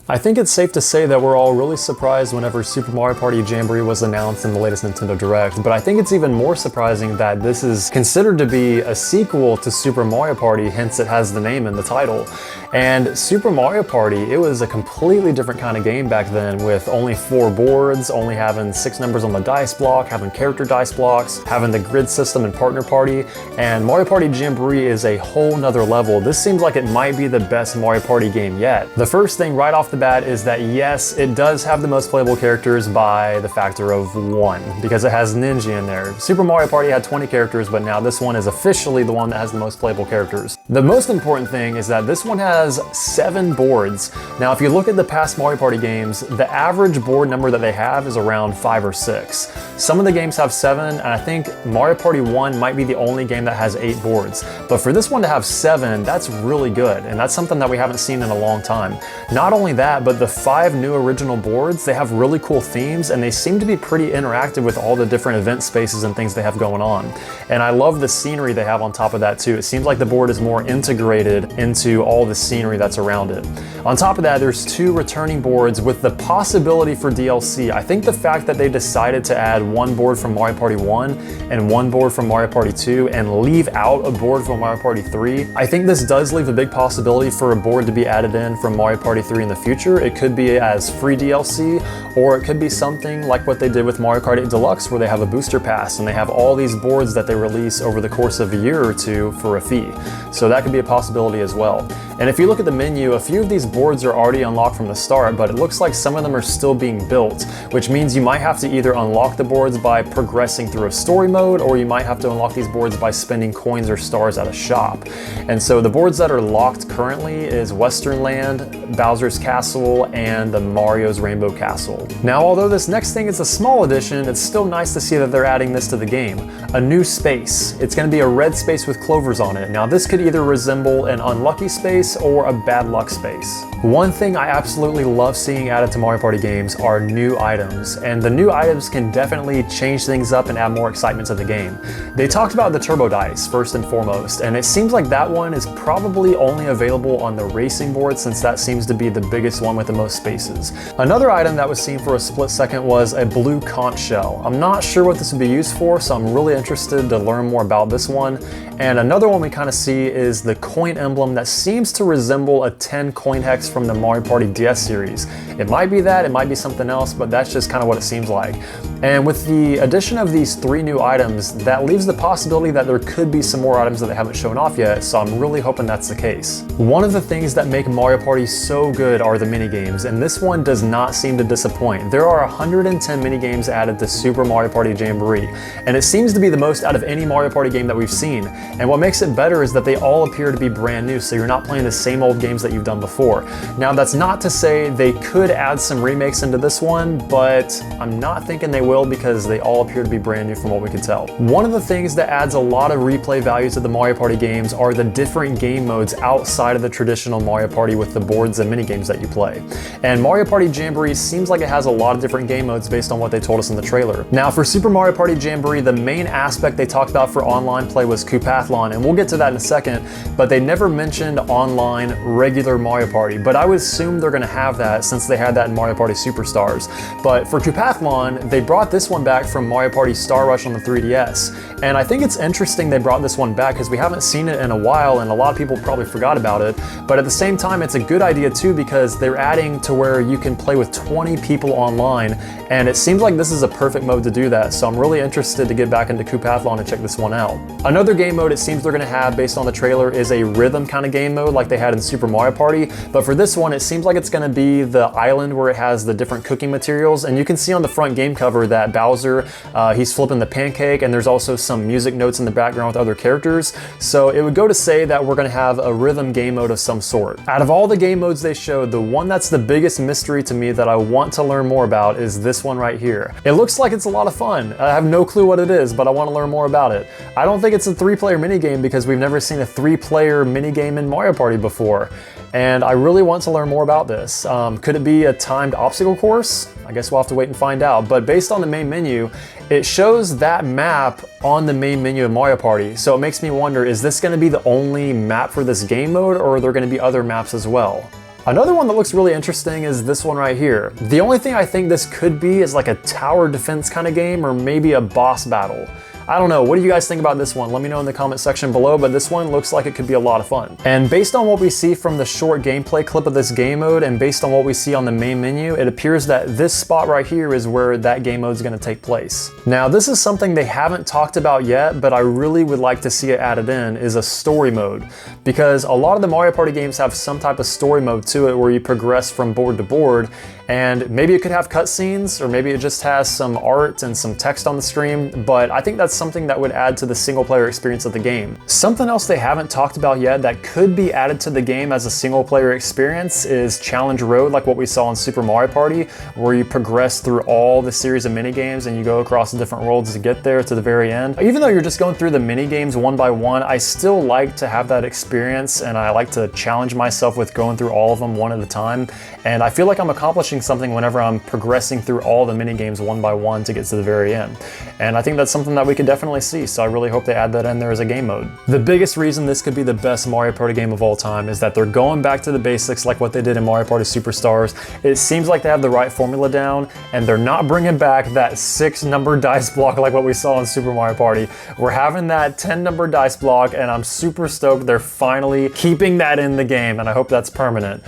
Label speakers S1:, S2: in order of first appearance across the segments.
S1: I think it's safe to say that we're all really surprised whenever Super Mario Party Jamboree was announced in the latest Nintendo Direct, but I think it's even more surprising that this is considered to be a sequel to Super Mario Party, hence it has the name in the title. And Super Mario Party, it was a completely different kind of game back then, with only 4 boards, only having 6 numbers on the dice block, having character dice blocks, having the grid system and partner party, and Mario Party Jamboree is a whole nother level. This seems like it might be the best Mario Party game yet. The first thing right off the bat is that yes, it does have the most playable characters by the factor of 1, because it has Ninja in there. Super Mario Party had 20 characters, but now this one is officially the one that has the most playable characters. The most important thing is that this one has 7 boards. Now, if you look at the past Mario Party games, the average board number that they have is around 5 or 6. Some of the games have 7, and I think Mario Party 1 might be the only game that has 8 boards. But for this one to have 7, that's really good, and that's something that we haven't seen in a long time. Not only that, but the 5 new original boards, they have really cool themes, and they seem to be pretty interactive with all the different event spaces and things they have going on. And I love the scenery they have on top of that too. It seems like the board is more integrated into all the scenery that's around it. On top of that, there's 2 returning boards with the possibility for DLC. I think the fact that they decided to add 1 board from Mario Party 1 and 1 board from Mario Party 2 and leave out a board from Mario Party 3, I think this does leave a big possibility for a board to be added in from Mario Party 3 in the future. It could be as free DLC, or it could be something like what they did with Mario Kart 8 Deluxe, where they have a booster pass and they have all these boards that they release over the course of a year or 2 for a fee. So that could be a possibility as well. And if you look at the menu, a few of these boards are already unlocked from the start, but it looks like some of them are still being built, which means you might have to either unlock the boards by progressing through a story mode, or you might have to unlock these boards by spending coins or stars at a shop. And so the boards that are locked currently is Western Land, Bowser's Castle, and the Mario's Rainbow Castle. Now, although this next thing is a small addition, it's still nice to see that they're adding this to the game. A new space. It's going to be a red space with clovers on it. Now, this could either resemble an unlucky space or a bad luck space. One thing I absolutely love seeing added to Mario Party games are new items, and the new items can definitely change things up and add more excitement to the game. They talked about the Turbo Dice first and foremost, and it seems like that one is probably only available on the racing board, since that seems to be the biggest one with the most spaces. Another item that was seen for a split second was a blue conch shell. I'm not sure what this would be used for, so I'm really interested to learn more about this one. And another one we kind of see is the coin emblem that seems to resemble a 10 coin hex from the Mario Party DS series. It might be that, it might be something else, but that's just kind of what it seems like. And with the addition of these 3 new items, that leaves the possibility that there could be some more items that they haven't shown off yet, so I'm really hoping that's the case. One of the things that make Mario Party so good are the minigames, and this one does not seem to disappoint. There are 110 minigames added to Super Mario Party Jamboree, and it seems to be the most out of any Mario Party game that we've seen. And what makes it better is that they all appear to be brand new, so you're not playing the same old games that you've done before. Now, that's not to say they could add some remakes into this one, but I'm not thinking they will, because they all appear to be brand new from what we could tell. One of the things that adds a lot of replay value to the Mario Party games are the different game modes outside of the traditional Mario Party with the boards and minigames that you play. And Mario Party Jamboree seems like it has a lot of different game modes based on what they told us in the trailer. Now, for Super Mario Party Jamboree, the main aspect they talked about for online play was Coupathlon, and we'll get to that in a second, but they never mentioned online regular Mario Party, but I would assume they're going to have that since they had that in Mario Party Superstars. But for Coupathlon, they brought this one back from Mario Party Star Rush on the 3DS, and I think it's interesting they brought this one back because we haven't seen it in a while and a lot of people probably forgot about it, but at the same time it's a good idea too, because they're adding to where you can play with 20 people online, and it seems like this is a perfect mode to do that, so I'm really interested to get back into Coupathlon and check this one out. Another game mode it seems they're going to have based on the trailer is a rhythm kind of game mode like they had in Super Mario Party, but for this one it seems like it's going to be the island where it has the different cooking materials, and you can see on the front game cover that Bowser, he's flipping the pancake, and there's also some music notes in the background with other characters, so it would go to say that we're going to have a rhythm game mode of some sort. Out of all the game modes they showed, the one that's the biggest mystery to me that I want to learn more about is this one right here. It looks like it's a lot of fun. I have no clue what it is, but I want to learn more about it. I don't think it's a 3-player minigame because we've never seen a 3-player minigame in Mario Party before, and I really want to learn more about this. Could it be a timed obstacle course? I guess we'll have to wait and find out, but based on the main menu, it shows that map on the main menu of Mario Party, so it makes me wonder, is this going to be the only map for this game mode, or are there going to be other maps as well? Another one that looks really interesting is this one right here. The only thing I think this could be is like a tower defense kind of game, or maybe a boss battle. I don't know, what do you guys think about this one? Let me know in the comment section below, but this one looks like it could be a lot of fun. And based on what we see from the short gameplay clip of this game mode, and based on what we see on the main menu, it appears that this spot right here is where that game mode is going to take place. Now, this is something they haven't talked about yet, but I really would like to see it added in, is a story mode. Because a lot of the Mario Party games have some type of story mode to it where you progress from board to board, and maybe it could have cutscenes, or maybe it just has some art and some text on the screen, but I think that's something that would add to the single player experience of the game. Something else they haven't talked about yet that could be added to the game as a single player experience is Challenge Road, like what we saw in Super Mario Party, where you progress through all the series of mini games and you go across the different worlds to get there to the very end. Even though you're just going through the mini games one by one, I still like to have that experience, and I like to challenge myself with going through all of them one at a time. And I feel like I'm accomplishing something whenever I'm progressing through all the mini games one by one to get to the very end. And I think that's something that we could definitely see, so I really hope they add that in there as a game mode. The biggest reason this could be the best Mario Party game of all time is that they're going back to the basics like what they did in Mario Party Superstars. It seems like they have the right formula down, and they're not bringing back that 6-number dice block like what we saw in Super Mario Party. We're having that 10-number dice block, and I'm super stoked they're finally keeping that in the game, and I hope that's permanent.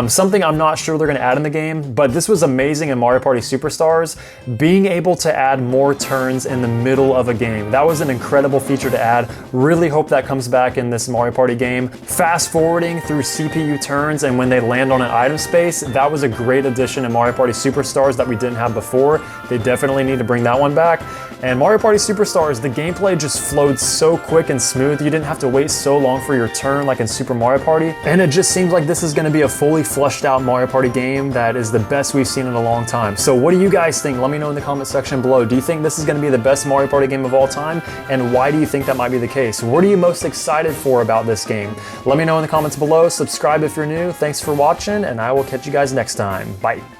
S1: Something I'm not sure they're going to add in the game, but this was amazing in Mario Party Superstars, being able to add more turns in the middle of a game. That was an incredible feature to add. Really hope that comes back in this Mario Party game. Fast forwarding through CPU turns and when they land on an item space, that was a great addition in Mario Party Superstars that we didn't have before. They definitely need to bring that one back. And Mario Party Superstars, the gameplay just flowed so quick and smooth. You didn't have to wait so long for your turn like in Super Mario Party. And it just seems like this is going to be a fully fleshed out Mario Party game that is the best we've seen in a long time. So what do you guys think? Let me know in the comment section below. Do you think this is going to be the best Mario Party game of all time? And why do you think that might be the case? What are you most excited for about this game? Let me know in the comments below. Subscribe if you're new. Thanks for watching, and I will catch you guys next time. Bye.